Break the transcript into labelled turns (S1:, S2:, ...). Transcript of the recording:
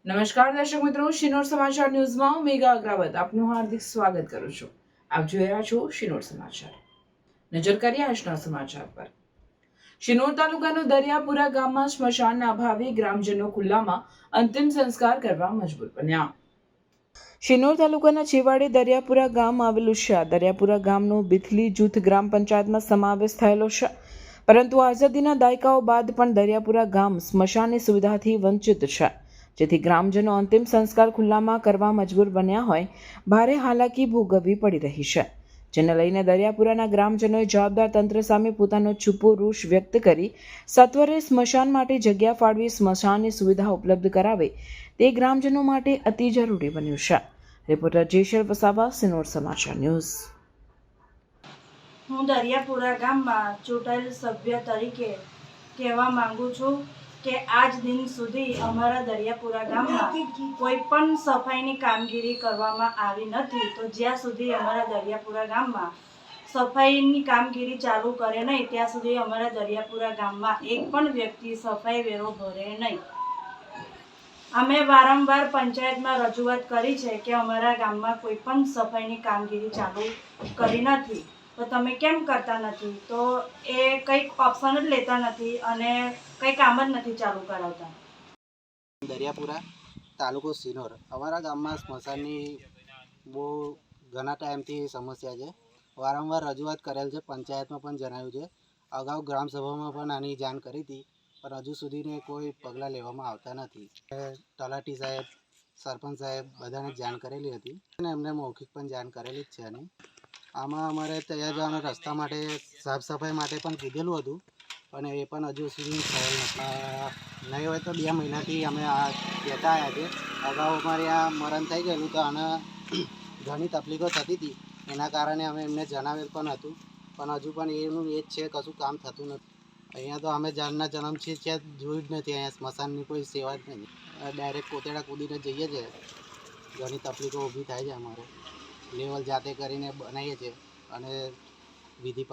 S1: નમસ્કાર દર્શક મિત્રો, શિનોર સમાચાર ન્યૂઝમાં હું મેઘા અગ્રવાલ આપનું હાર્દિક સ્વાગત કરું છું। આપ જોઈ રહ્યા છો શિનોર સમાચાર। નજર કરીએ આજના સમાચાર પર। શિનોર તાલુકાના દરિયાપુરા ગામમાં સ્મશાનના અભાવે ગ્રામજનો ખુલ્લામાં અંતિમ સંસ્કાર કરવા મજબૂર બન્યા। શિનોર તાલુકાના છેવાડે દરિયાપુરા ગામ આવેલું છે। દરિયાપુરા ગામનો બિથલી જૂથ ગ્રામ પંચાયતમાં સમાવેશ થયેલો છે, પરંતુ આઝાદીના દાયકાઓ બાદ પણ દરિયાપુરા ગામ સ્મશાનની સુવિધાથી વંચિત છે, જેથી ગ્રામજનો અંતિમ સંસ્કાર ખુલ્લામાં કરવા મજબૂર બન્યા હોય ભારે હાલાકી ભોગવવી પડી રહી છે, જેને લઈને દરિયાપુરાના ગ્રામજનોએ જવાબદાર તંત્ર સામે પોતાનો છૂપો રોષ વ્યક્ત કરી સત્વરે સ્મશાન માટે જગ્યા ફાળવી સ્મશાનની સુવિધા ઉપલબ્ધ કરાવે તે ગ્રામજનો માટે અતિ જરૂરી બન્યું છે। રિપોર્ટર જેશર વસાવા, સિનોર સમાચાર ન્યૂઝ।
S2: હું દરિયાપુરા ગામમાં ચૂંટાયેલ સભ્ય તરીકે કહેવા માંગુ છું કે આજ દિન સુધી અમારા દરિયાપુરા ગામમાં કોઈ પણ સફાઈની કામગીરી કરવામાં આવી નથી। તો જ્યાં સુધી અમારા દરિયાપુરા ગામમાં સફાઈની કામગીરી ચાલુ કરે નહીં ત્યાં સુધી અમારા દરિયાપુરા ગામમાં એક પણ વ્યક્તિ સફાઈ વેરો ભરે નહીં। અમે વારંવાર પંચાયતમાં રજૂઆત કરી છે કે અમારા ગામમાં કોઈ પણ સફાઈની કામગીરી ચાલુ કરી નથી, તો તમે કેમ કરતા નથી? તો એ કંઈક ઓપ્શન જ લેતા નથી અને કંઈ કામ જ નથી ચાલુ કરાવતા।
S3: દરિયાપુરા તાલુકો શિનોર, અમારા ગામમાં સ્મશાનની બહુ ઘણા ટાઈમથી સમસ્યા છે। વારંવાર રજૂઆત કરેલ છે, પંચાયતમાં પણ જણાવ્યું છે, અગાઉ ગ્રામસભામાં પણ આની જાણ કરી હતી, પણ હજુ સુધીને કોઈ પગલાં લેવામાં આવતા નથી। તલાટી સાહેબ, સરપંચ સાહેબ બધાને જાણ કરેલી હતી અને એમને મૌખિક પણ જાણ કરેલી જ છે। અને આમાં અમારે ત્યાં જવાના રસ્તા માટે, સાફ સફાઈ માટે પણ કીધેલું હતું, પણ એ પણ હજુ સુધી થયેલ નથી। નહીં હોય તો 2 મહિનાથી અમે આ કહેતા આવ્યા છે। અગાઉ અમારે આ મરણ થઈ ગયેલું તો આના ઘણી તકલીફો થતી હતી, એના કારણે અમે એમને જણાવેલ પણ હતું, પણ હજુ પણ એનું એ જ છે, કશું કામ થતું નથી। અહીંયા તો અમે જાનના જન્મથી છે જોયું જ નથી, અહીંયા સ્મશાનની કોઈ સેવા જ નથી। ડાયરેક્ટ કોતેડા કૂદીને જઈએ છીએ, ઘણી તકલીફો ઊભી થાય છે। અમારે લેવલ જાતે કરીને બનાવીએ છીએ અને વિધિ